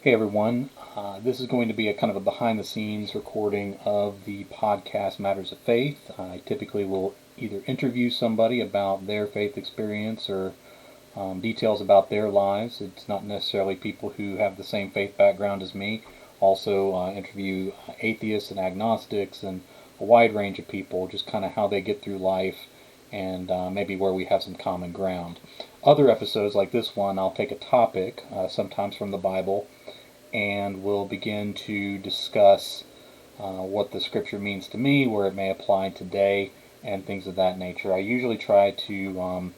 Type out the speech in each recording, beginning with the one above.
Hey everyone, this is going to be a kind of a behind-the-scenes recording of the podcast Matters of Faith. I typically will either interview somebody about their faith experience or details about their lives. It's not necessarily people who have the same faith background as me. Also interview atheists and agnostics and a wide range of people, just kind of how they get through life and maybe where we have some common ground. Other episodes like this one, I'll take a topic, sometimes from the Bible, and we'll begin to discuss what the scripture means to me, where it may apply today, and things of that nature. I usually try to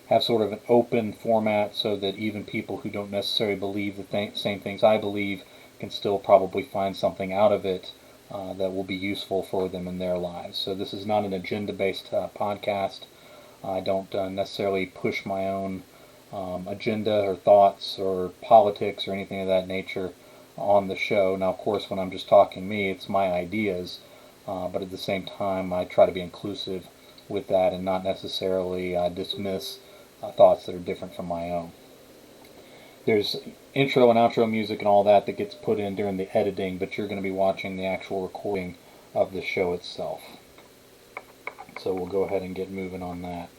have sort of an open format so that even people who don't necessarily believe the same things I believe can still probably find something out of it that will be useful for them in their lives. So this is not an agenda-based podcast. I don't necessarily push my own agenda or thoughts or politics or anything of that nature on the show. Now, of course, when I'm just talking me, it's my ideas, but at the same time, I try to be inclusive with that and not necessarily dismiss thoughts that are different from my own. There's intro and outro music and all that gets put in during the editing, but you're going to be watching the actual recording of the show itself. So we'll go ahead and get moving on that.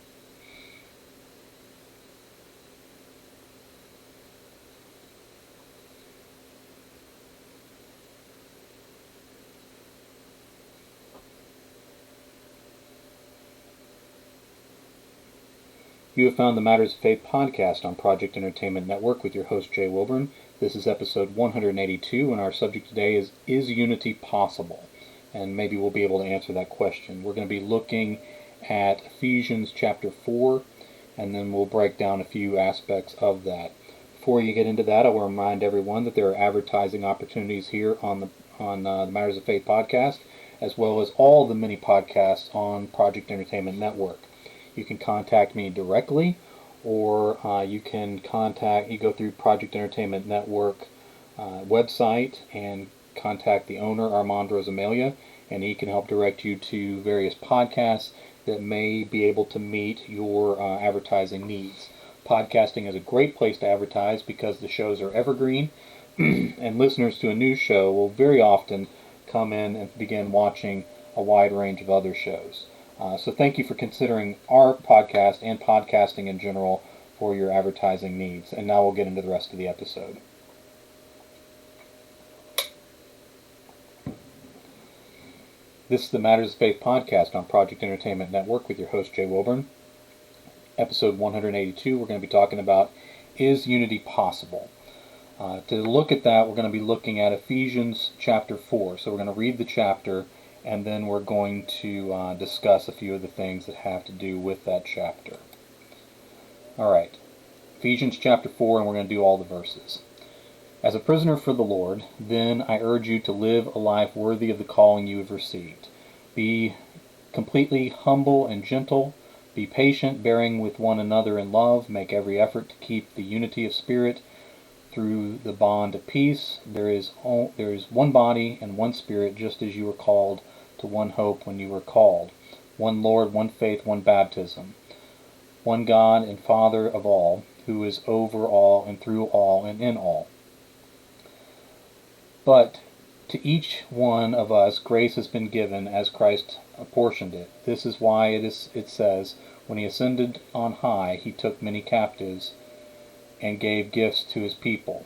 You have found the Matters of Faith podcast on Project Entertainment Network with your host, Jay Wilburn. This is episode 182, and our subject today is unity possible? And maybe we'll be able to answer that question. We're going to be looking at Ephesians Chapter 4, and then we'll break down a few aspects of that. Before you get into that, I will remind everyone that there are advertising opportunities here on the Matters of Faith podcast, as well as all the mini podcasts on Project Entertainment Network. You can contact me directly, or you go through Project Entertainment Network website and contact the owner, Armand Rosamalia, and he can help direct you to various podcasts that may be able to meet your advertising needs. Podcasting is a great place to advertise because the shows are evergreen, and listeners to a new show will very often come in and begin watching a wide range of other shows. So thank you for considering our podcast and podcasting in general for your advertising needs. And now we'll get into the rest of the episode. This is the Matters of Faith podcast on Project Entertainment Network with your host, Jay Wilburn. Episode 182, we're going to be talking about, is unity possible? To look at that, we're going to be looking at Ephesians Chapter 4. So we're going to read the chapter, and then we're going to discuss a few of the things that have to do with that chapter. Alright, Ephesians chapter 4, and we're going to do all the verses. As a prisoner for the Lord, then I urge you to live a life worthy of the calling you have received. Be completely humble and gentle. Be patient, bearing with one another in love. Make every effort to keep the unity of spirit through the bond of peace. There is one body and one spirit, just as you were called to one hope when you were called. One Lord, one faith, one baptism. One God and Father of all, who is over all and through all and in all. But to each one of us grace has been given as Christ apportioned it. This is why it says, when he ascended on high, he took many captives and gave gifts to his people.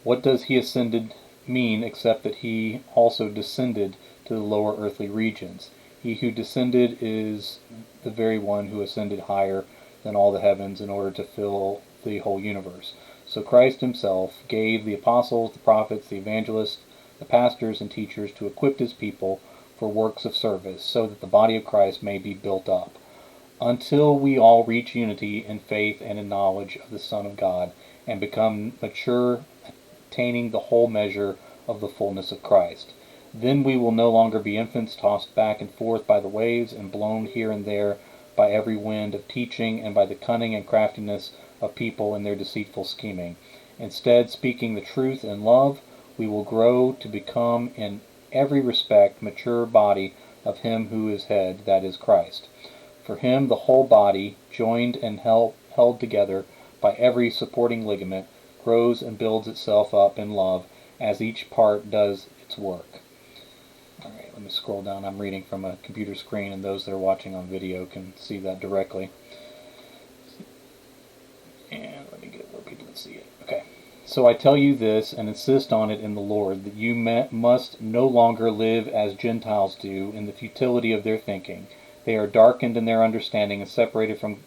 What does he ascended mean except that he also descended to the lower earthly regions? He who descended is the very one who ascended higher than all the heavens in order to fill the whole universe. So Christ himself gave the apostles, the prophets, the evangelists, the pastors, and teachers to equip his people for works of service, so that the body of Christ may be built up, until we all reach unity in faith and in knowledge of the Son of God, and become mature, attaining the whole measure of the fullness of Christ. Then we will no longer be infants tossed back and forth by the waves and blown here and there by every wind of teaching and by the cunning and craftiness of people in their deceitful scheming. Instead, speaking the truth in love, we will grow to become in every respect mature body of him who is head, that is Christ. For him the whole body, joined and held together by every supporting ligament, grows and builds itself up in love as each part does its work. All right, let me scroll down. I'm reading from a computer screen, and those that are watching on video can see that directly. And let me get it where people can see it. Okay. So I tell you this, and insist on it in the Lord, that you must no longer live as Gentiles do in the futility of their thinking. They are darkened in their understanding and separated from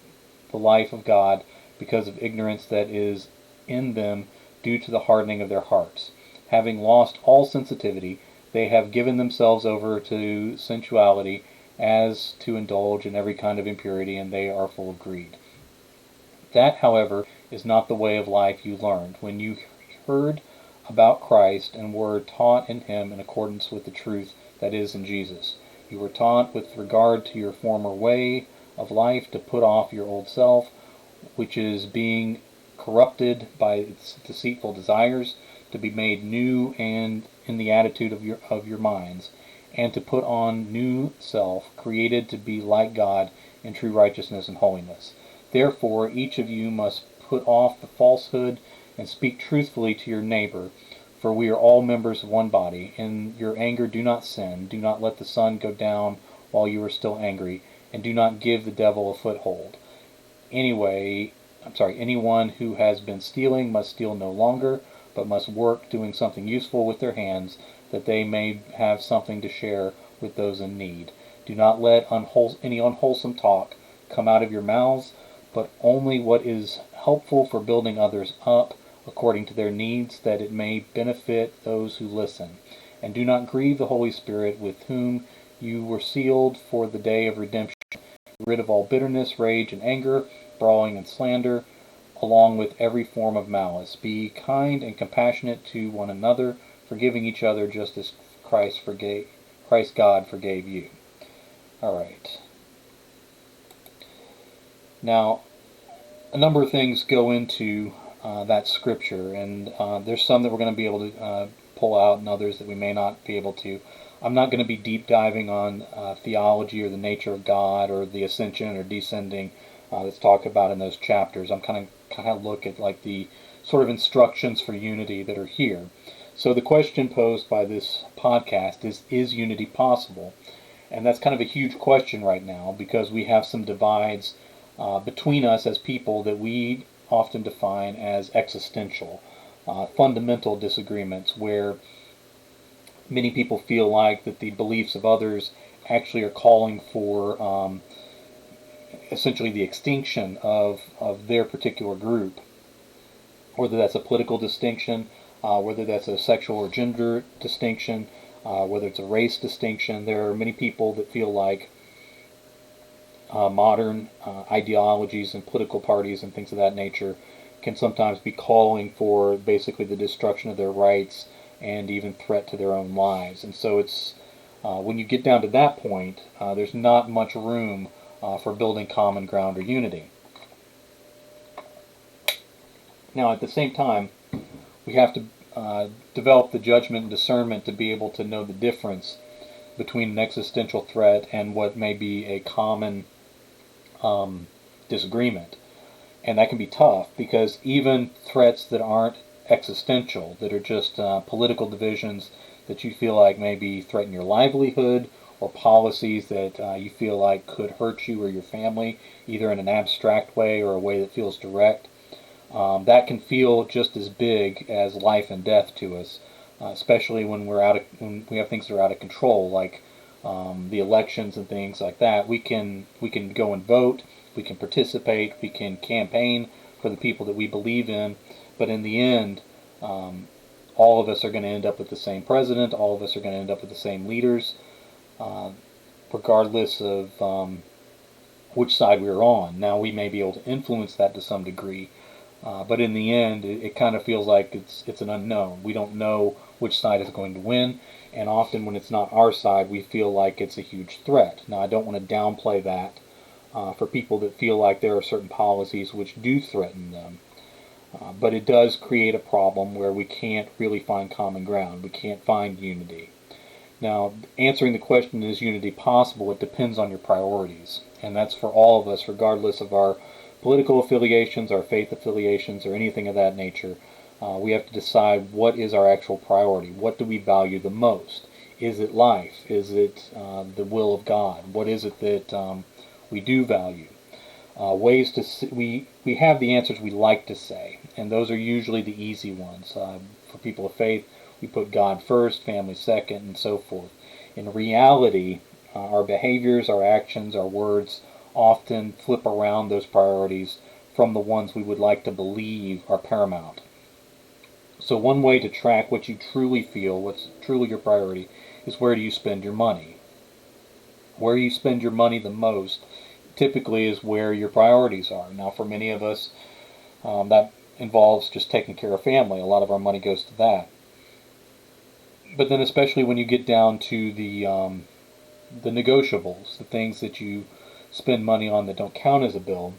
the life of God because of ignorance that is in them due to the hardening of their hearts. Having lost all sensitivity, they have given themselves over to sensuality as to indulge in every kind of impurity, and they are full of greed. That, however, is not the way of life you learned when you heard about Christ and were taught in him in accordance with the truth that is in Jesus. You were taught with regard to your former way of life to put off your old self, which is being corrupted by its deceitful desires, to be made new and in the attitude of your minds, and to put on new self, created to be like God in true righteousness and holiness. Therefore, each of you must put off the falsehood and speak truthfully to your neighbor, for we are all members of one body. In your anger do not sin. Do not let the sun go down while you are still angry, and do not give the devil a foothold. Anyone who has been stealing must steal no longer, but must work doing something useful with their hands, that they may have something to share with those in need. Do not let any unwholesome talk come out of your mouths, but only what is helpful for building others up according to their needs, that it may benefit those who listen. And do not grieve the Holy Spirit, with whom you were sealed for the day of redemption. Get rid of all bitterness, rage, and anger, brawling and slander, along with every form of malice. Be kind and compassionate to one another, forgiving each other just as Christ God forgave you. All right. Now, a number of things go into that scripture, and there's some that we're going to be able to pull out, and others that we may not be able to. I'm not going to be deep diving on theology or the nature of God or the ascension or descending that's talked about in those chapters. I'm kind of look at like the sort of instructions for unity that are here. So the question posed by this podcast is unity possible? And that's kind of a huge question right now, because we have some divides between us as people that we often define as existential, fundamental disagreements, where many people feel like that the beliefs of others actually are calling for essentially the extinction of their particular group, whether that's a political distinction, whether that's a sexual or gender distinction, whether it's a race distinction. There are many people that feel like modern ideologies and political parties and things of that nature can sometimes be calling for basically the destruction of their rights and even threat to their own lives. And so it's when you get down to that point, there's not much room for building common ground or unity. Now, at the same time, we have to develop the judgment and discernment to be able to know the difference between an existential threat and what may be a common disagreement. And that can be tough, because even threats that aren't existential, that are just political divisions that you feel like maybe threaten your livelihood, or policies that you feel like could hurt you or your family, either in an abstract way or a way that feels direct, that can feel just as big as life and death to us, especially when when we have things that are out of control, like the elections and things like that. We can go and vote, we can participate, we can campaign for the people that we believe in, but in the end, all of us are going to end up with the same president, all of us are going to end up with the same leaders, regardless of which side we're on. Now, we may be able to influence that to some degree, but in the end, it kind of feels like it's an unknown. We don't know which side is going to win, and often when it's not our side, we feel like it's a huge threat. Now, I don't want to downplay that for people that feel like there are certain policies which do threaten them. But it does create a problem where we can't really find common ground. We can't find unity. Now, answering the question, is unity possible, it depends on your priorities. And that's for all of us, regardless of our political affiliations, our faith affiliations, or anything of that nature. We have to decide what is our actual priority. What do we value the most? Is it life? Is it the will of God? What is it that we do value? Ways to we have the answers we like to say, and those are usually the easy ones. For people of faith, we put God first, family second, and so forth. In reality, our behaviors, our actions, our words often flip around those priorities from the ones we would like to believe are paramount. So one way to track what you truly feel, what's truly your priority, is where do you spend your money. Where you spend your money the most typically is where your priorities are. Now, for many of us, that involves just taking care of family. A lot of our money goes to that. But then, especially when you get down to the negotiables, the things that you spend money on that don't count as a bill,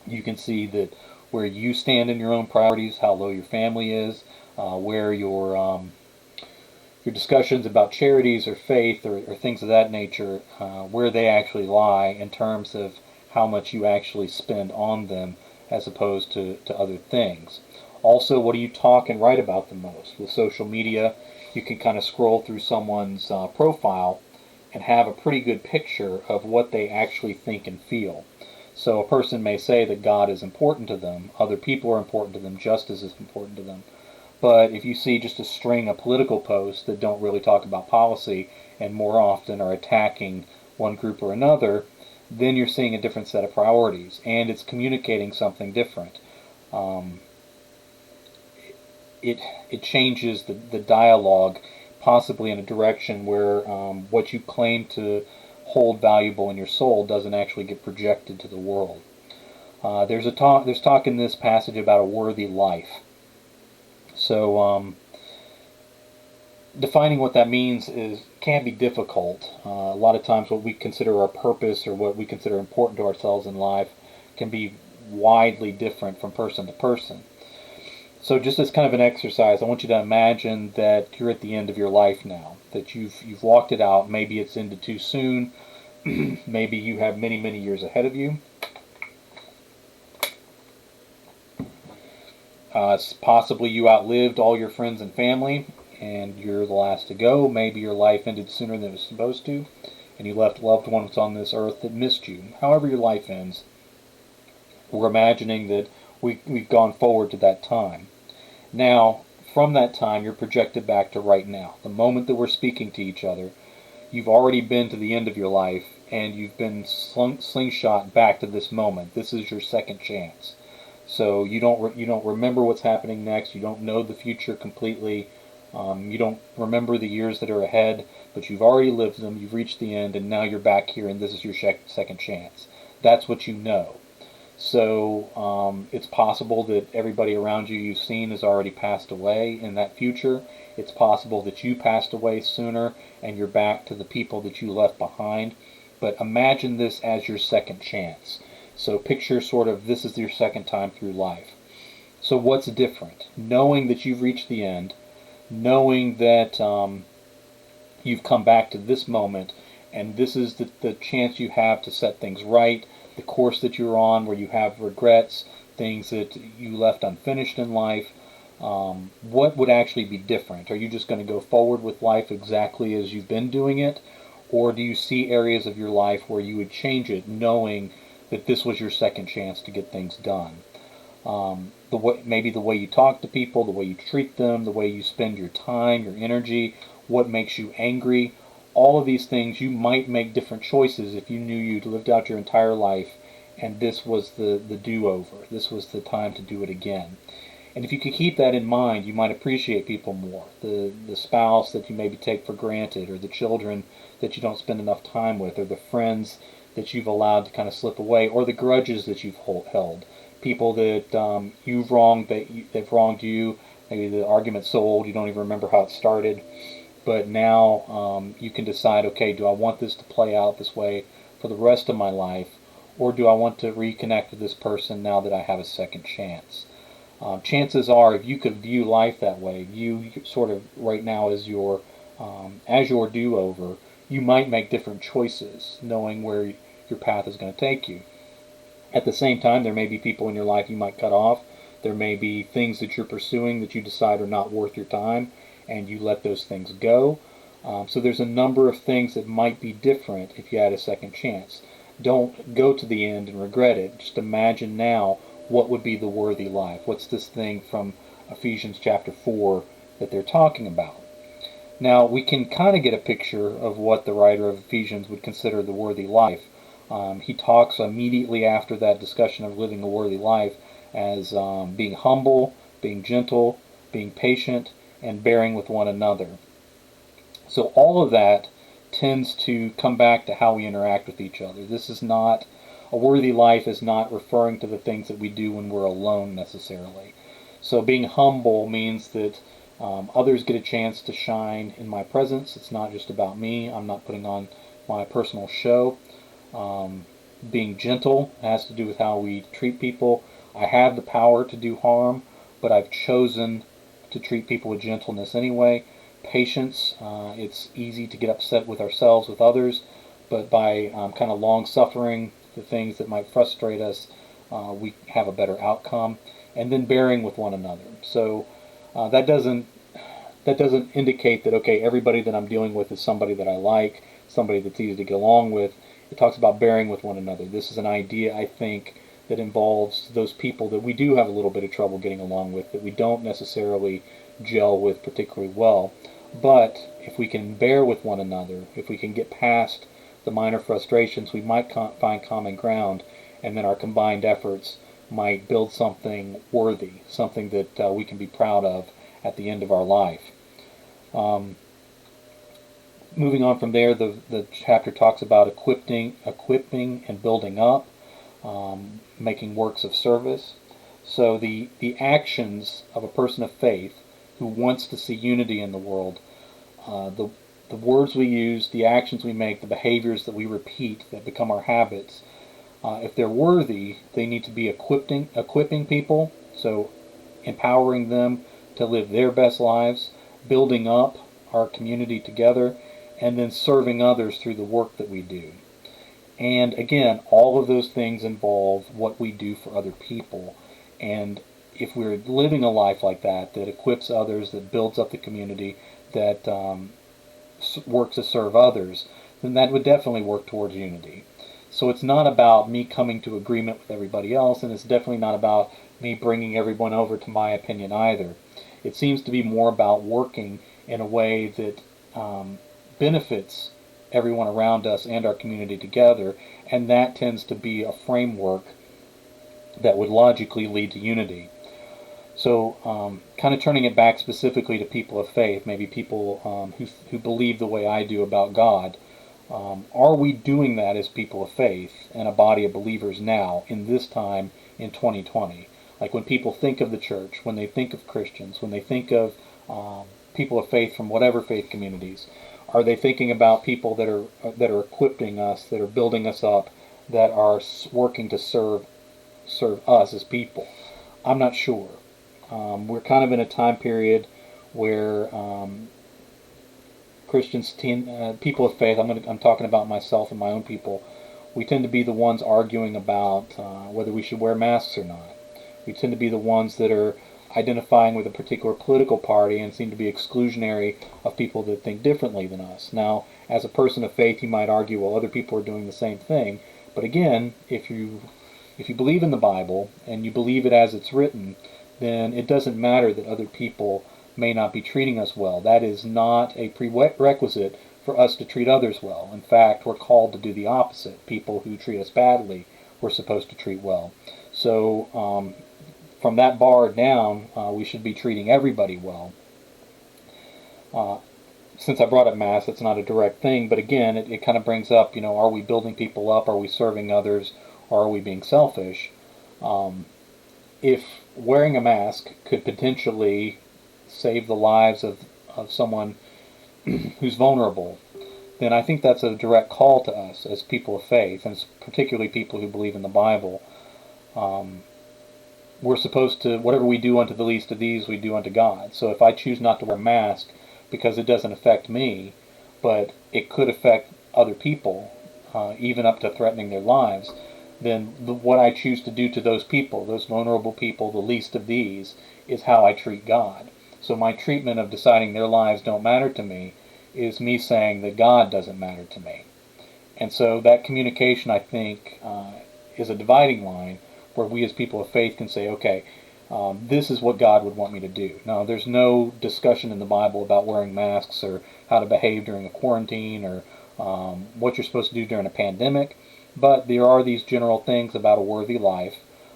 you can see that where you stand in your own priorities, how low your family is, where your discussions about charities or faith or things of that nature, where they actually lie in terms of how much you actually spend on them as opposed to other things. Also, what do you talk and write about the most? With social media, you can kind of scroll through someone's profile and have a pretty good picture of what they actually think and feel. So a person may say that God is important to them, other people are important to them, justice is important to them. But if you see just a string of political posts that don't really talk about policy and more often are attacking one group or another, then you're seeing a different set of priorities, and it's communicating something different. It changes the dialogue, possibly in a direction where what you claim to hold valuable in your soul doesn't actually get projected to the world. There's talk in this passage about a worthy life. So defining what that means can be difficult. A lot of times what we consider our purpose or what we consider important to ourselves in life can be widely different from person to person. So just as kind of an exercise, I want you to imagine that you're at the end of your life now, that you've walked it out. Maybe it's ended too soon. Maybe you have many, many years ahead of you. Possibly you outlived all your friends and family, and you're the last to go. Maybe your life ended sooner than it was supposed to, and you left loved ones on this earth that missed you. However your life ends, we're imagining that we've gone forward to that time. Now, from that time, you're projected back to right now. The moment that we're speaking to each other, you've already been to the end of your life, and you've been slingshot back to this moment. This is your second chance. So you don't remember what's happening next. You don't know the future completely. You don't remember the years that are ahead, but you've already lived them. You've reached the end, and now you're back here, and this is your second chance. That's what you know. So it's possible that everybody around you've seen has already passed away in that future. It's possible that you passed away sooner, and you're back to the people that you left behind. But imagine this as your second chance. So picture sort of this is your second time through life. So what's different? Knowing that you've reached the end, knowing that you've come back to this moment, and this is the chance you have to set things right, the course that you're on where you have regrets, things that you left unfinished in life. What would actually be different? Are you just going to go forward with life exactly as you've been doing it? Or do you see areas of your life where you would change it knowing that this was your second chance to get things done? Maybe the way you talk to people, the way you treat them, the way you spend your time, your energy, what makes you angry. All of these things, you might make different choices if you knew you'd lived out your entire life and this was the do-over. This was the time to do it again. And if you could keep that in mind, you might appreciate people more. The spouse that you maybe take for granted, or the children that you don't spend enough time with, or the friends that you've allowed to kind of slip away, or the grudges that you've held. People that you've wronged, they've wronged you. Maybe the argument's so old you don't even remember how it started. But now you can decide, okay, do I want this to play out this way for the rest of my life, or do I want to reconnect with this person now that I have a second chance? Chances are, if you could view life that way, view sort of right now as your do-over, you might make different choices, knowing where your path is going to take you. At the same time, there may be people in your life you might cut off There may be things that you're pursuing that you decide are not worth your time, and you let those things go. So there's a number of things that might be different if you had a second chance. Don't go to the end and regret it. Just imagine now what would be the worthy life. What's this thing from Ephesians Chapter 4 that they're talking about? Now, we can kind of get a picture of what the writer of Ephesians would consider the worthy life. He talks immediately after that discussion of living a worthy life as being humble, being gentle, being patient, and bearing with one another. So all of that tends to come back to how we interact with each other. This is not, a worthy life is not referring to the things that we do when we're alone necessarily. So being humble means that others get a chance to shine in my presence. It's not just about me. I'm not putting on my personal show. Being gentle has to do with how we treat people. I have the power to do harm, but I've chosen to treat people with gentleness anyway. Patience, it's easy to get upset with ourselves, with others, but by kind of long-suffering the things that might frustrate us, we have a better outcome. And then bearing with one another. So that doesn't indicate that, okay, everybody that I'm dealing with is somebody that I like, somebody that's easy to get along with. It talks about bearing with one another. This is an idea, I think, that involves those people that we do have a little bit of trouble getting along with, that we don't necessarily gel with particularly well. But if we can bear with one another, if we can get past the minor frustrations, we might find common ground, and then our combined efforts might build something worthy, something that we can be proud of at the end of our life. Moving on from there, the chapter talks about equipping and building up, making works of service. So the actions of a person of faith who wants to see unity in the world, the words we use, the actions we make, the behaviors that we repeat that become our habits, if they're worthy, they need to be equipping people, so empowering them to live their best lives, building up our community together, and then serving others through the work that we do. And again, all of those things involve what we do for other people. And if we're living a life like that, that equips others, that builds up the community, that works to serve others, then that would definitely work towards unity. So it's not about me coming to agreement with everybody else, and it's definitely not about me bringing everyone over to my opinion either. It seems to be more about working in a way that benefits everyone around us and our community together, and that tends to be a framework that would logically lead to unity. So kind of turning it back specifically to people of faith, maybe people who believe the way I do about God, are we doing that as people of faith and a body of believers now, in this time, in 2020? Like when people think of the church, when they think of Christians, when they think of people of faith from whatever faith communities, are they thinking about people that are equipping us, that are building us up, that are working to serve us as people? I'm not sure. We're kind of in a time period where Christians, people of faith, I'm talking about myself and my own people, we tend to be the ones arguing about whether we should wear masks or not. We tend to be the ones that are identifying with a particular political party and seem to be exclusionary of people that think differently than us. Now, as a person of faith, you might argue, well, other people are doing the same thing. But again, if you believe in the Bible and you believe it as it's written, then it doesn't matter that other people may not be treating us well. That is not a prerequisite for us to treat others well. In fact, we're called to do the opposite. People who treat us badly, we're supposed to treat well. So from that bar down, we should be treating everybody well. Since I brought up masks, it's not a direct thing, but again, it kind of brings up, are we building people up? Are we serving others? Or are we being selfish? If wearing a mask could potentially save the lives of someone who's vulnerable, then I think that's a direct call to us as people of faith, and particularly people who believe in the Bible. We're supposed to, whatever we do unto the least of these, we do unto God. So if I choose not to wear a mask because it doesn't affect me, but it could affect other people, even up to threatening their lives, then what I choose to do to those people, those vulnerable people, the least of these, is how I treat God. So my treatment of deciding their lives don't matter to me is me saying that God doesn't matter to me. And so that communication, I think, is a dividing line where we as people of faith can say, okay, this is what God would want me to do. Now, there's no discussion in the Bible about wearing masks or how to behave during a quarantine or what you're supposed to do during a pandemic, but there are these general things about a worthy life,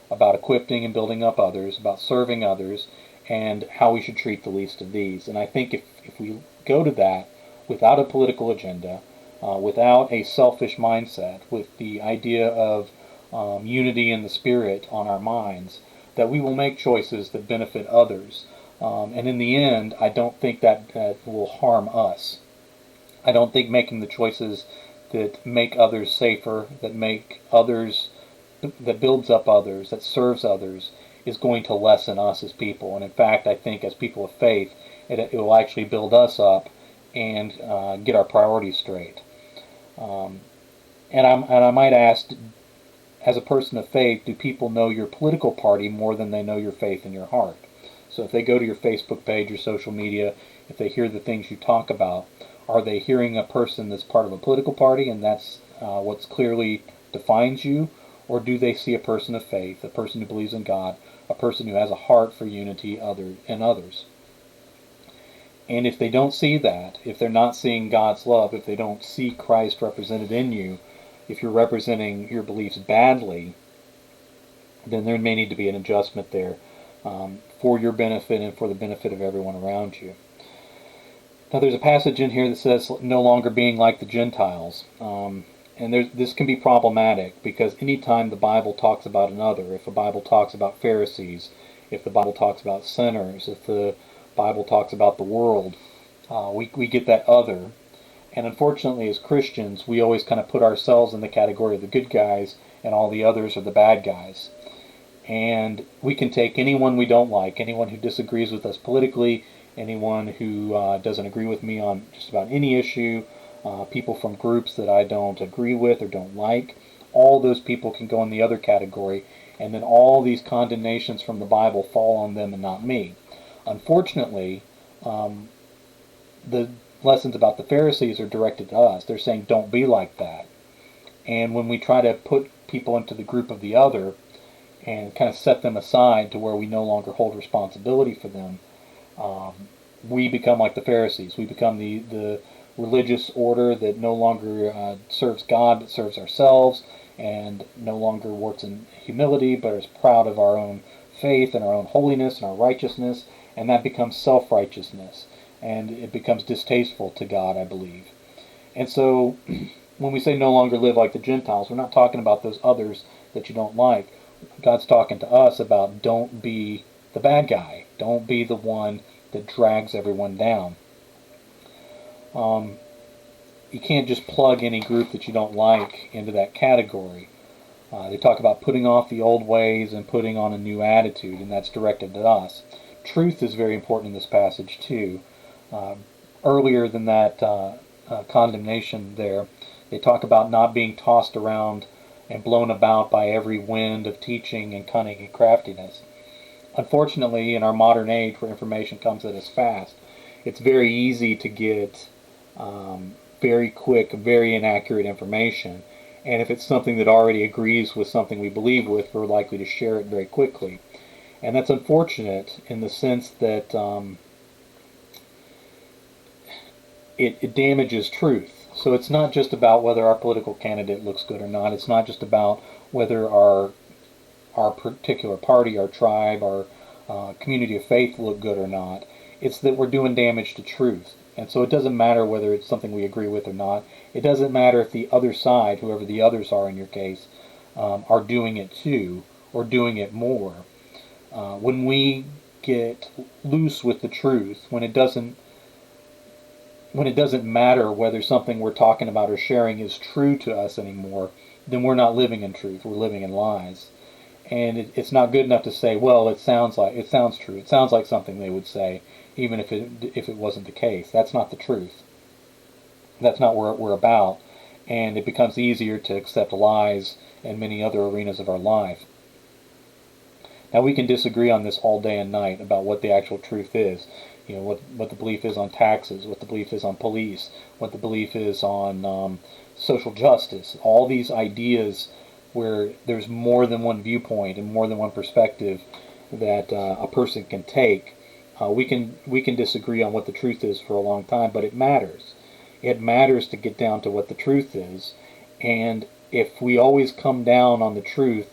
about equipping and building up others, about serving others, and how we should treat the least of these. And I think if we go to that without a political agenda, without a selfish mindset, with the idea of unity in the Spirit on our minds, that we will make choices that benefit others. And in the end, I don't think that will harm us. I don't think making the choices that make others safer, that builds up others, that serves others, is going to lessen us as people. And in fact, I think as people of faith, it will actually build us up and get our priorities straight. And I might ask, as a person of faith, do people know your political party more than they know your faith in your heart? So if they go to your Facebook page, your social media, if they hear the things you talk about, are they hearing a person that's part of a political party and that's what's clearly defines you? Or do they see a person of faith, a person who believes in God, a person who has a heart for unity in others? And if they don't see that, if they're not seeing God's love, if they don't see Christ represented in you, if you're representing your beliefs badly, then there may need to be an adjustment there for your benefit and for the benefit of everyone around you. Now there's a passage in here that says no longer being like the Gentiles. And this can be problematic because anytime the Bible talks about another, if the Bible talks about Pharisees, if the Bible talks about sinners, if the Bible talks about the world, we get that other. And unfortunately, as Christians, we always kind of put ourselves in the category of the good guys and all the others are the bad guys. And we can take anyone we don't like, anyone who disagrees with us politically, anyone who doesn't agree with me on just about any issue, people from groups that I don't agree with or don't like. All those people can go in the other category, and then all these condemnations from the Bible fall on them and not me. Unfortunately, the lessons about the Pharisees are directed to us. They're saying, don't be like that. And when we try to put people into the group of the other and kind of set them aside to where we no longer hold responsibility for them, we become like the Pharisees. We become the religious order that no longer serves God but serves ourselves, and no longer works in humility but is proud of our own faith and our own holiness and our righteousness, and that becomes self-righteousness. And it becomes distasteful to God, I believe. And so when we say no longer live like the Gentiles, we're not talking about those others that you don't like. God's talking to us about don't be the bad guy. Don't be the one that drags everyone down. You can't just plug any group that you don't like into that category. They talk about putting off the old ways and putting on a new attitude, and that's directed at us. Truth is very important in this passage too. Earlier than that condemnation there, they talk about not being tossed around and blown about by every wind of teaching and cunning and craftiness. Unfortunately, in our modern age where information comes at us fast, it's very easy to get very quick, very inaccurate information. And if it's something that already agrees with something we believe with, we're likely to share it very quickly. And that's unfortunate in the sense that it damages truth. So it's not just about whether our political candidate looks good or not. It's not just about whether our particular party, our tribe, our community of faith look good or not. It's that we're doing damage to truth. And so it doesn't matter whether it's something we agree with or not. It doesn't matter if the other side, whoever the others are in your case, are doing it too or doing it more. When we get loose with the truth, when it doesn't matter whether something we're talking about or sharing is true to us anymore, then we're not living in truth. We're living in lies. And it's not good enough to say, well, it sounds true. It sounds like something they would say, even if it wasn't the case. That's not the truth. That's not what we're about. and it becomes easier to accept lies in many other arenas of our life. Now, we can disagree on this all day and night about what the actual truth is. What the belief is on taxes, what the belief is on police, what the belief is on social justice. All these ideas where there's more than one viewpoint and more than one perspective that a person can take. We can disagree on what the truth is for a long time, but it matters. It matters to get down to what the truth is, and if we always come down on the truth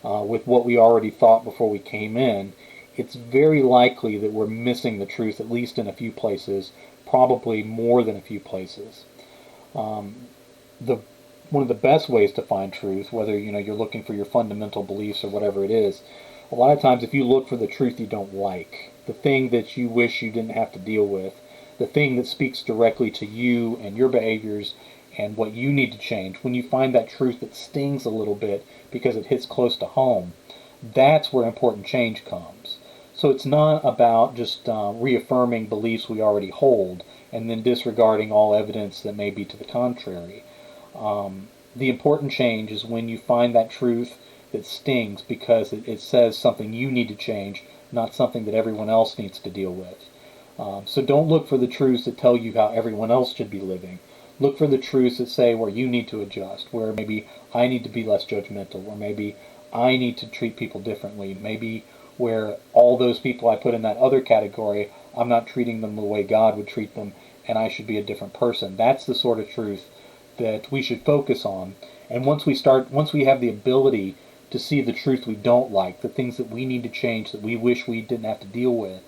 with what we already thought before we came in, it's very likely that we're missing the truth, at least in a few places, probably more than a few places. One of the best ways to find truth, whether you're looking for your fundamental beliefs or whatever it is, a lot of times if you look for the truth you don't like, the thing that you wish you didn't have to deal with, the thing that speaks directly to you and your behaviors and what you need to change, when you find that truth that stings a little bit because it hits close to home, that's where important change comes. So it's not about just reaffirming beliefs we already hold and then disregarding all evidence that may be to the contrary. The important change is when you find that truth that stings because it says something you need to change, not something that everyone else needs to deal with. So don't look for the truths that tell you how everyone else should be living. Look for the truths that say where you need to adjust, where maybe I need to be less judgmental, or maybe I need to treat people differently, maybe where all those people I put in that other category, I'm not treating them the way God would treat them, and I should be a different person. That's the sort of truth that we should focus on. And once we have the ability to see the truth we don't like, the things that we need to change, that we wish we didn't have to deal with,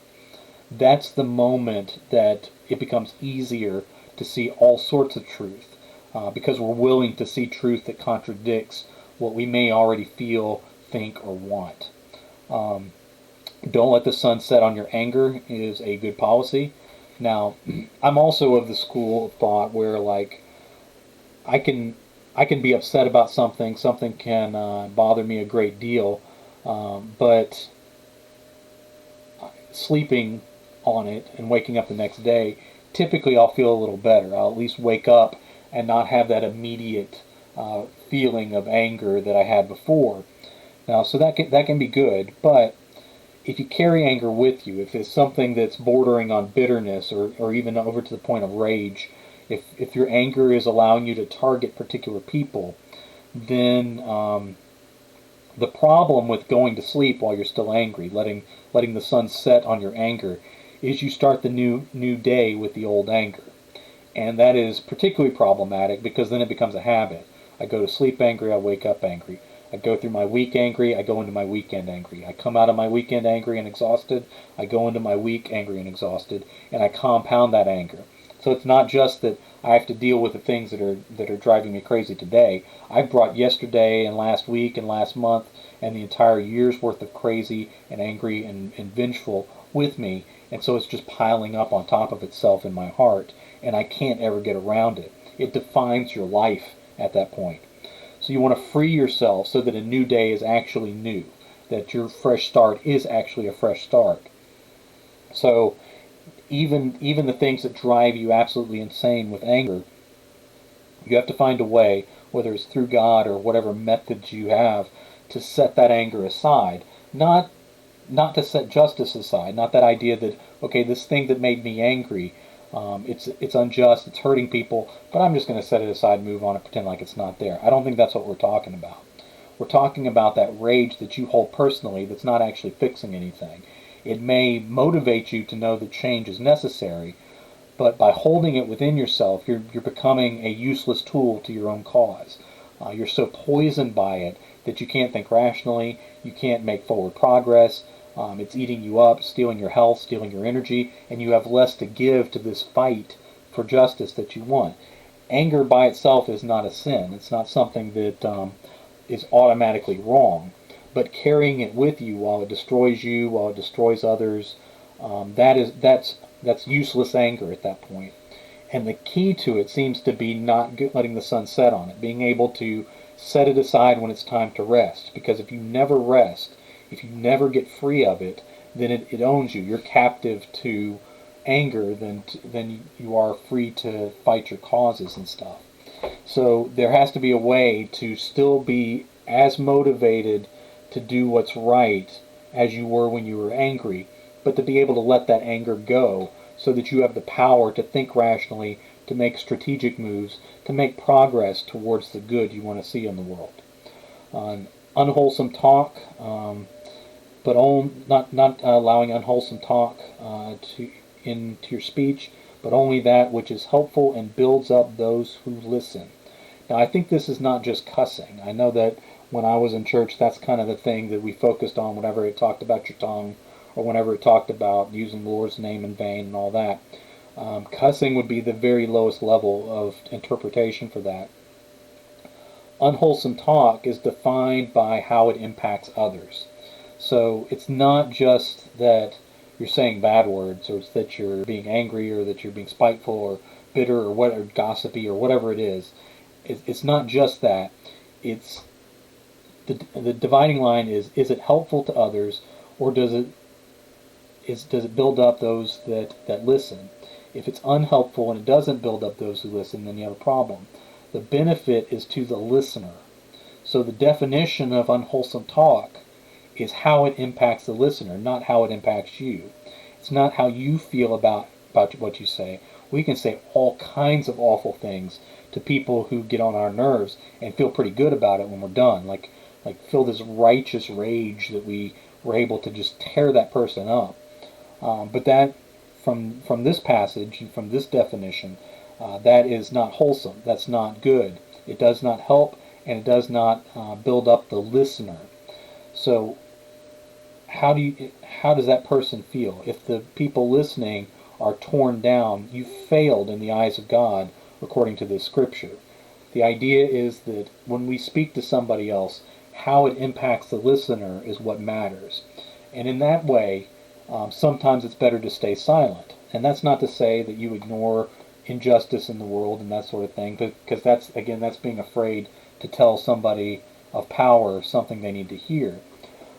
that's the moment that it becomes easier to see all sorts of truth, because we're willing to see truth that contradicts what we may already feel, think, or want. Don't let the sun set on your anger is a good policy. Now, I'm also of the school of thought where, like, I can be upset about something can bother me a great deal, but sleeping on it and waking up the next day, typically I'll feel a little better. I'll at least wake up and not have that immediate feeling of anger that I had before. Now, so that can be good, but if you carry anger with you, if it's something that's bordering on bitterness or even over to the point of rage, if your anger is allowing you to target particular people, then the problem with going to sleep while you're still angry, letting the sun set on your anger, is you start the new day with the old anger. And that is particularly problematic because then it becomes a habit. I go to sleep angry, I wake up angry. I go through my week angry, I go into my weekend angry. I come out of my weekend angry and exhausted, I go into my week angry and exhausted, and I compound that anger. So it's not just that I have to deal with the things that are driving me crazy today. I've brought yesterday and last week and last month and the entire year's worth of crazy and angry and vengeful with me, and so it's just piling up on top of itself in my heart, and I can't ever get around it. It defines your life at that point. So you want to free yourself so that a new day is actually new, that your fresh start is actually a fresh start. So even the things that drive you absolutely insane with anger, you have to find a way, whether it's through God or whatever methods you have, to set that anger aside. Not to set justice aside, not that idea that, okay, this thing that made me angry, it's unjust, it's hurting people, but I'm just going to set it aside, move on, and pretend like it's not there. I don't think that's what we're talking about. We're talking about that rage that you hold personally that's not actually fixing anything. It may motivate you to know that change is necessary, but by holding it within yourself, you're becoming a useless tool to your own cause. You're so poisoned by it that you can't think rationally, you can't make forward progress. It's eating you up, stealing your health, stealing your energy, and you have less to give to this fight for justice that you want. Anger by itself is not a sin. It's not something that is automatically wrong. But carrying it with you while it destroys you, while it destroys others, that's useless anger at that point. And the key to it seems to be not letting the sun set on it, being able to set it aside when it's time to rest. Because if you never rest, if you never get free of it, then it owns you. You're captive to anger than you are free to fight your causes and stuff. So there has to be a way to still be as motivated to do what's right as you were when you were angry, but to be able to let that anger go so that you have the power to think rationally, to make strategic moves, to make progress towards the good you want to see in the world. Unwholesome talk, but not allowing unwholesome talk into your speech, but only that which is helpful and builds up those who listen. Now, I think this is not just cussing. I know that when I was in church, that's kind of the thing that we focused on whenever it talked about your tongue, or whenever it talked about using the Lord's name in vain and all that. Cussing would be the very lowest level of interpretation for that. Unwholesome talk is defined by how it impacts others. So it's not just that you're saying bad words, or it's that you're being angry, or that you're being spiteful, or bitter, or whatever, gossipy, or whatever it is. It's not just that. It's the dividing line is it helpful to others, or does it build up those that listen? If it's unhelpful and it doesn't build up those who listen, then you have a problem. The benefit is to the listener. So the definition of unwholesome talk is how it impacts the listener, not how it impacts you. It's not how you feel about what you say. We can say all kinds of awful things to people who get on our nerves and feel pretty good about it when we're done. Like feel this righteous rage that we were able to just tear that person up. But that, from this passage and from this definition, that is not wholesome. That's not good. It does not help, and it does not build up the listener. So how does that person feel? If the people listening are torn down, you failed in the eyes of God, according to this scripture. The idea is that when we speak to somebody else, how it impacts the listener is what matters. And in that way, sometimes it's better to stay silent. And that's not to say that you ignore injustice in the world and that sort of thing, because that's being afraid to tell somebody of power something they need to hear.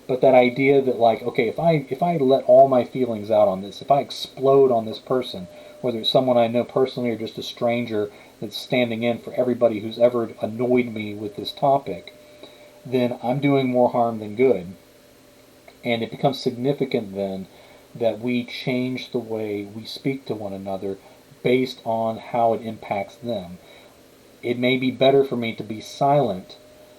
But that idea that, like, okay, if I let all my feelings out on this, if I explode on this person, whether it's someone I know personally or just a stranger that's standing in for everybody who's ever annoyed me with this topic, then I'm doing more harm than good. And it becomes significant then that we change the way we speak to one another based on how it impacts them. It may be better for me to be silent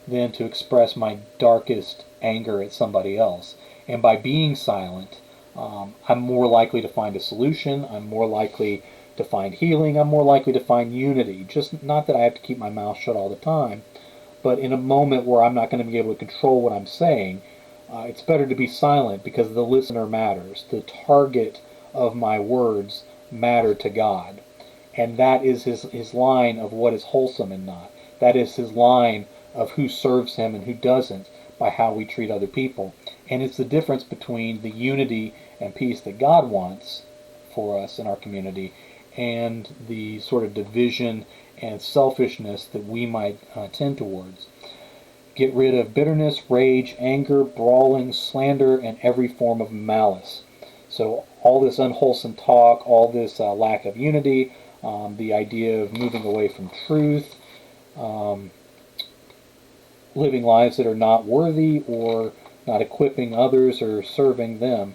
than to express my darkest anger at somebody else. And by being silent, I'm more likely to find a solution. I'm more likely to find healing. I'm more likely to find unity. Just not that I have to keep my mouth shut all the time, but in a moment where I'm not going to be able to control what I'm saying, it's better to be silent because the listener matters. The target of my words matter to God. And that is his line of what is wholesome and not. That is his line of who serves him and who doesn't by how we treat other people. And it's the difference between the unity and peace that God wants for us in our community and the sort of division and selfishness that we might tend towards. Get rid of bitterness, rage, anger, brawling, slander, and every form of malice. So all this unwholesome talk, all this lack of unity, the idea of moving away from truth, living lives that are not worthy or not equipping others or serving them.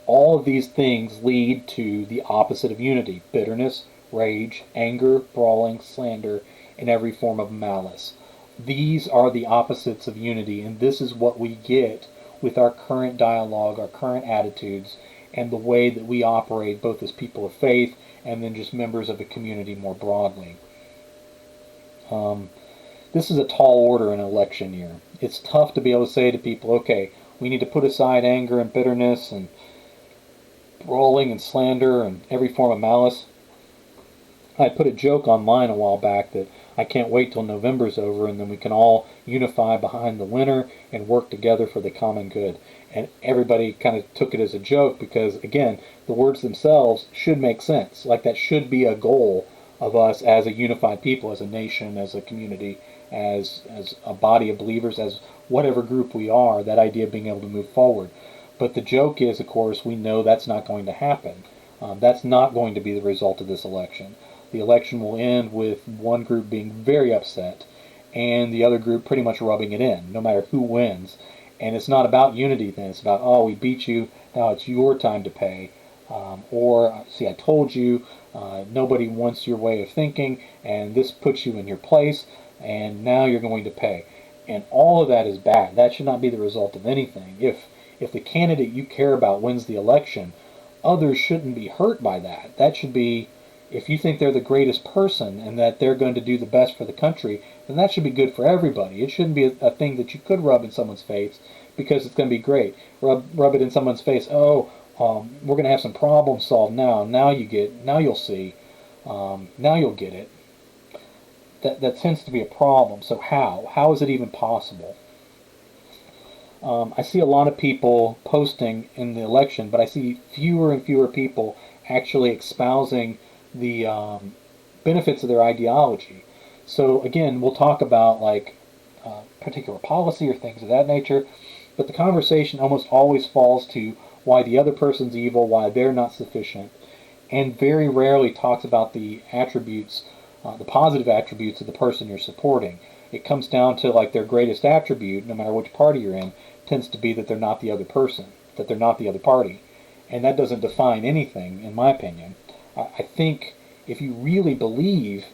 All of these things lead to the opposite of unity: bitterness, rage, anger, brawling, slander, and every form of malice. These are the opposites of unity, and this is what we get with our current dialogue, our current attitudes, and the way that we operate both as people of faith and then just members of a community more broadly. This is a tall order in an election year. It's tough to be able to say to people, okay, we need to put aside anger and bitterness and brawling and slander and every form of malice. I put a joke online a while back that I can't wait till November's over and then we can all unify behind the winner and work together for the common good. And everybody kind of took it as a joke because, again, the words themselves should make sense. Like that should be a goal of us as a unified people, as a nation, as a community, as a body of believers, as whatever group we are, that idea of being able to move forward. But the joke is, of course, we know that's not going to happen. That's not going to be the result of this election. the election will end with one group being very upset and the other group pretty much rubbing it in, no matter who wins. And it's not about unity then. It's about, oh, we beat you, now it's your time to pay. Or, see, I told you, nobody wants your way of thinking, and this puts you in your place, and now you're going to pay. And all of that is bad. That should not be the result of anything. If the candidate you care about wins the election, others shouldn't be hurt by that. That should be, if you think they're the greatest person and that they're going to do the best for the country, then that should be good for everybody. It shouldn't be a thing that you could rub in someone's face because it's going to be great. Rub it in someone's face. Oh, we're going to have some problems solved now. Now you'll see. Now you'll get it. That tends to be a problem. So how is it even possible? I see a lot of people posting in the election, but I see fewer and fewer people actually espousing the benefits of their ideology. So again, we'll talk about like particular policy or things of that nature, but the conversation almost always falls to why the other person's evil, why they're not sufficient, and very rarely talks about the attributes, the positive attributes of the person you're supporting. It comes down to like their greatest attribute, no matter which party you're in, tends to be that they're not the other person, that they're not the other party. And that doesn't define anything, in my opinion. I think if you really believe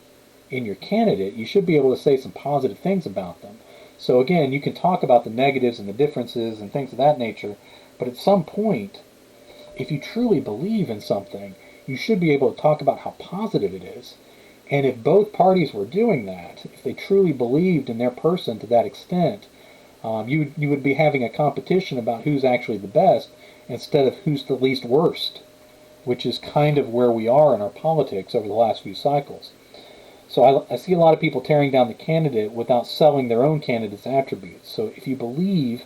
in your candidate, you should be able to say some positive things about them. So again, you can talk about the negatives and the differences and things of that nature, but at some point, if you truly believe in something, you should be able to talk about how positive it is. And if both parties were doing that, if they truly believed in their person to that extent, you would be having a competition about who's actually the best instead of who's the least worst, which is kind of where we are in our politics over the last few cycles. So I see a lot of people tearing down the candidate without selling their own candidate's attributes. So if you believe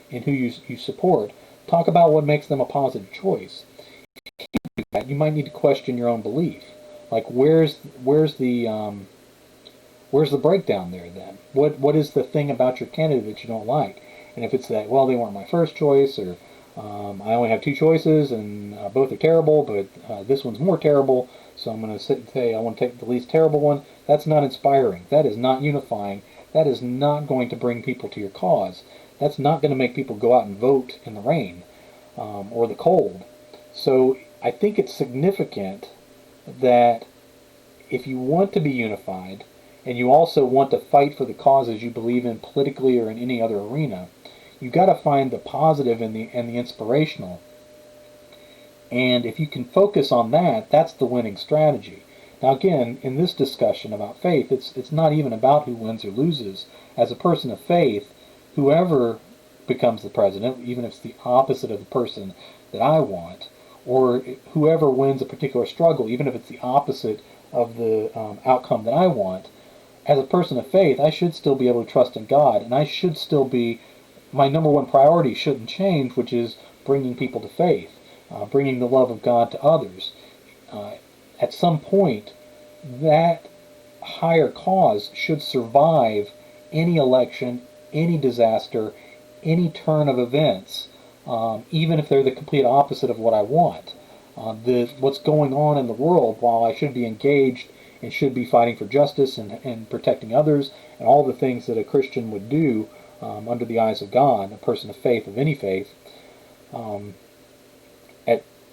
in who you support, talk about what makes them a positive choice. If you can't do that, you might need to question your own belief. Like where's the breakdown there then? What is the thing about your candidate that you don't like? And if it's that, well, they weren't my first choice, or I only have two choices and both are terrible, but this one's more terrible, so I'm going to say I want to take the least terrible one, that's not inspiring. That is not unifying. That is not going to bring people to your cause. That's not going to make people go out and vote in the rain or the cold. So I think it's significant that if you want to be unified, and you also want to fight for the causes you believe in politically or in any other arena, you've got to find the positive and the inspirational. And if you can focus on that, that's the winning strategy. Now again, in this discussion about faith, it's not even about who wins or loses. As a person of faith, whoever becomes the president, even if it's the opposite of the person that I want, or whoever wins a particular struggle, even if it's the opposite of the outcome that I want, as a person of faith, I should still be able to trust in God, and I should still be, my number one priority shouldn't change, which is bringing people to faith, bringing the love of God to others. At some point, that higher cause should survive any election, any disaster, any turn of events, even if they're the complete opposite of what I want. What's going on in the world, while I should be engaged and should be fighting for justice and protecting others and all the things that a Christian would do under the eyes of God, a person of faith, of any faith,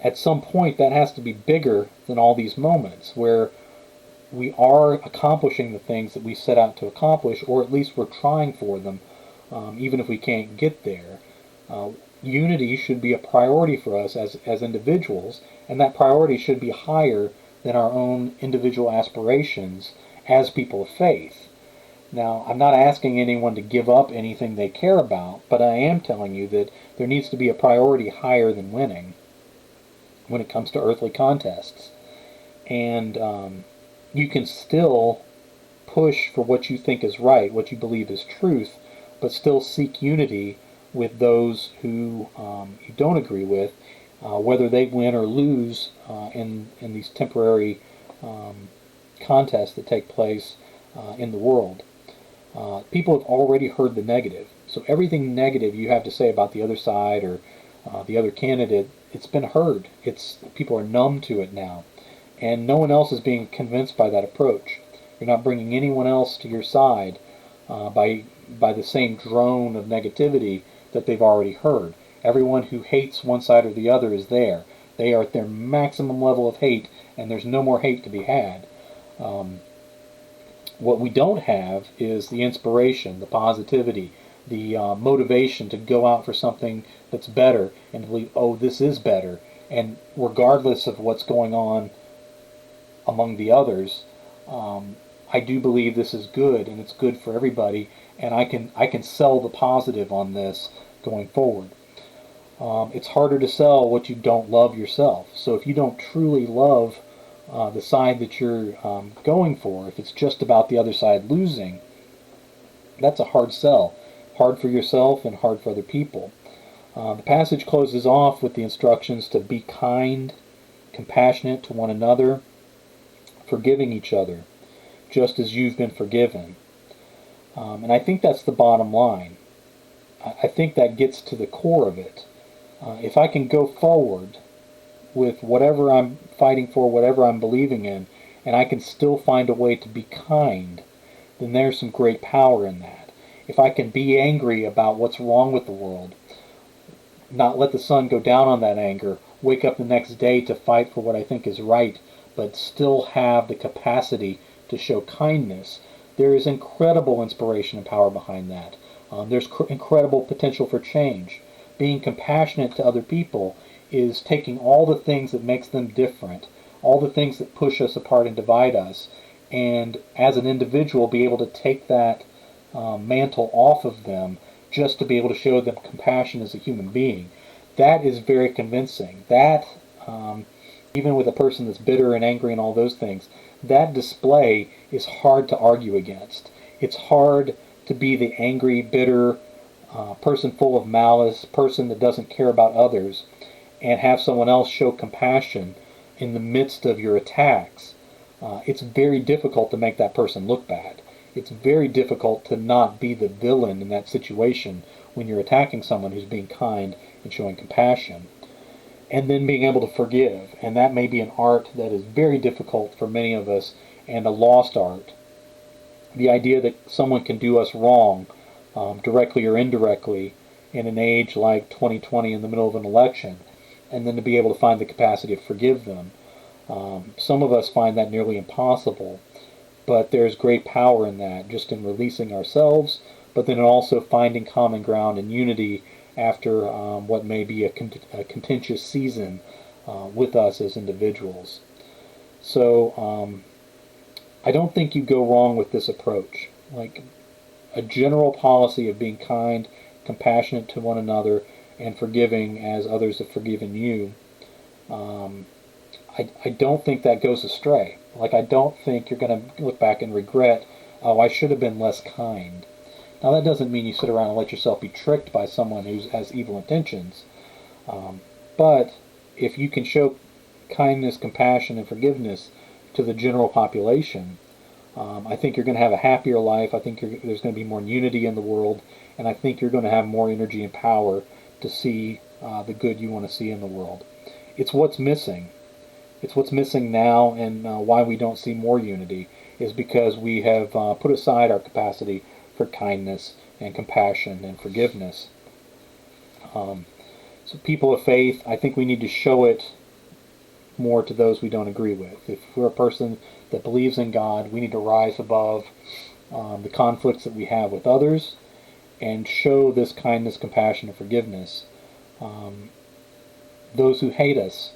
at some point that has to be bigger than all these moments where we are accomplishing the things that we set out to accomplish, or at least we're trying for them, even if we can't get there. Unity should be a priority for us as individuals, and that priority should be higher than our own individual aspirations as people of faith. Now, I'm not asking anyone to give up anything they care about, but I am telling you that there needs to be a priority higher than winning when it comes to earthly contests. And you can still push for what you think is right, what you believe is truth, but still seek unity with those who you don't agree with, whether they win or lose in these temporary contests that take place in the world. People have already heard the negative, so everything negative you have to say about the other side or the other candidate, it's been heard. People are numb to it now. and no one else is being convinced by that approach. You're not bringing anyone else to your side by the same drone of negativity that they've already heard. Everyone who hates one side or the other is there. They are at their maximum level of hate, and there's no more hate to be had. What we don't have is the inspiration, the positivity, the motivation to go out for something that's better and to believe, oh, this is better. And regardless of what's going on among the others, I do believe this is good and it's good for everybody, and I can sell the positive on this going forward. It's harder to sell what you don't love yourself. So if you don't truly love the side that you're going for, if it's just about the other side losing, that's a hard sell. Hard for yourself and hard for other people. The passage closes off with the instructions to be kind, compassionate to one another, forgiving each other, just as you've been forgiven. And I think that's the bottom line. I think that gets to the core of it. If I can go forward with whatever I'm fighting for, whatever I'm believing in, and I can still find a way to be kind, then there's some great power in that. If I can be angry about what's wrong with the world, not let the sun go down on that anger, wake up the next day to fight for what I think is right, but still have the capacity to show kindness, there is incredible inspiration and power behind that. There's incredible potential for change. Being compassionate to other people is taking all the things that makes them different, all the things that push us apart and divide us, and as an individual be able to take that mantle off of them just to be able to show them compassion as a human being. That is very convincing. That, even with a person that's bitter and angry and all those things, that display is hard to argue against. It's hard to be the angry, bitter person full of malice, person that doesn't care about others, and have someone else show compassion in the midst of your attacks. It's very difficult to make that person look bad. It's very difficult to not be the villain in that situation when you're attacking someone who's being kind and showing compassion. And then being able to forgive. And that may be an art that is very difficult for many of us, and a lost art. The idea that someone can do us wrong, directly or indirectly, in an age like 2020 in the middle of an election, and then to be able to find the capacity to forgive them. Some of us find that nearly impossible, but there's great power in that, just in releasing ourselves, but then also finding common ground and unity after what may be a contentious season with us as individuals. So I don't think you go wrong with this approach. Like a general policy of being kind, compassionate to one another, and forgiving as others have forgiven you. I don't think that goes astray. Like, I don't think you're going to look back and regret, oh, I should have been less kind. Now, that doesn't mean you sit around and let yourself be tricked by someone who has evil intentions. But if you can show kindness, compassion, and forgiveness to the general population, I think you're going to have a happier life. I think there's going to be more unity in the world, and I think you're going to have more energy and power to see the good you want to see in the world. It's what's missing. It's what's missing now, and why we don't see more unity is because we have put aside our capacity for kindness and compassion and forgiveness. So people of faith, I think we need to show it more to those we don't agree with. If we're a person that believes in God, we need to rise above the conflicts that we have with others and show this kindness, compassion, and forgiveness. Those who hate us,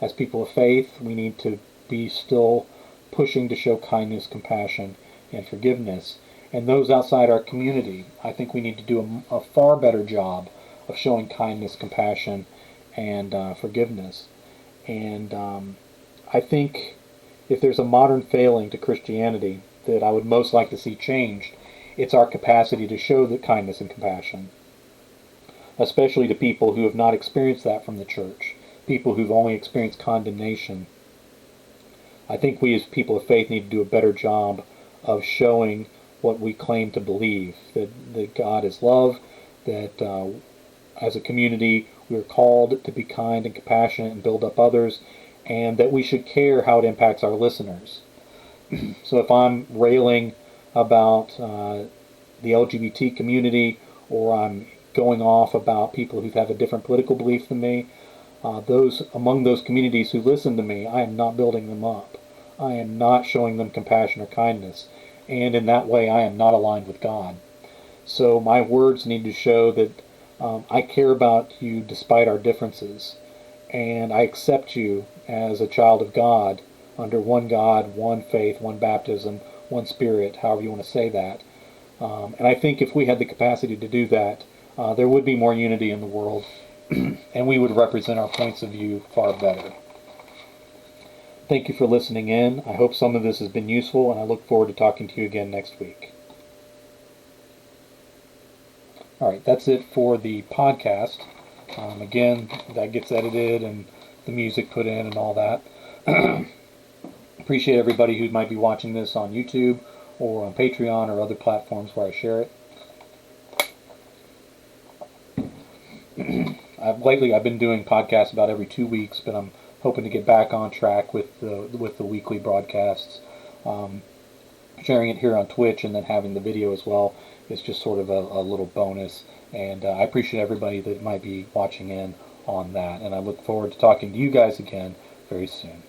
as people of faith, we need to be still pushing to show kindness, compassion, and forgiveness. And those outside our community, I think we need to do a far better job of showing kindness, compassion, and forgiveness. And I think if there's a modern failing to Christianity that I would most like to see changed, it's our capacity to show the kindness and compassion, especially to people who have not experienced that from the church, people who've only experienced condemnation. I think we as people of faith need to do a better job of showing what we claim to believe, that God is love, that as a community we are called to be kind and compassionate and build up others, and that we should care how it impacts our listeners. So if I'm railing about the LGBT community, or I'm going off about people who have a different political belief than me, those among those communities who listen to me, I am not building them up. I am not showing them compassion or kindness, and in that way I am not aligned with God. So my words need to show that I care about you despite our differences, and I accept you as a child of God under one God, one faith, one baptism, one Spirit, however you want to say that. And I think if we had the capacity to do that, there would be more unity in the world, and we would represent our points of view far better. Thank you for listening in. I hope some of this has been useful, and I look forward to talking to you again next week. All right, that's it for the podcast. Again, that gets edited and the music put in and all that. Appreciate everybody who might be watching this on YouTube or on Patreon or other platforms where I share it. Lately I've been doing podcasts about every 2 weeks, but I'm hoping to get back on track with the weekly broadcasts. Sharing it here on Twitch and then having the video as well is just sort of a little bonus, and I appreciate everybody that might be watching in on that, and I look forward to talking to you guys again very soon.